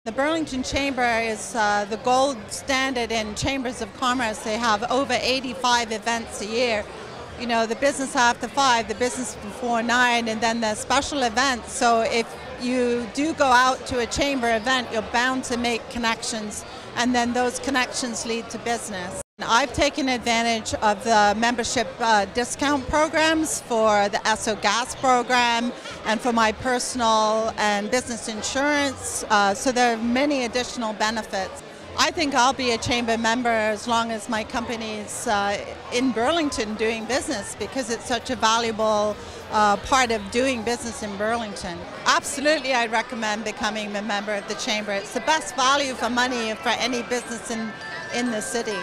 The Burlington Chamber is the gold standard in chambers of commerce. They have over 85 events a year. You know, the business after 5, the business before 9, and then the special events. So if you do go out to a chamber event, you're bound to make connections, and then those connections lead to business. I've taken advantage of the membership discount programs for the Esso Gas program and for my personal and business insurance, so there are many additional benefits. I think I'll be a chamber member as long as my company's in Burlington doing business, because it's such a valuable part of doing business in Burlington. Absolutely, I'd recommend becoming a member of the chamber. It's the best value for money for any business in the city.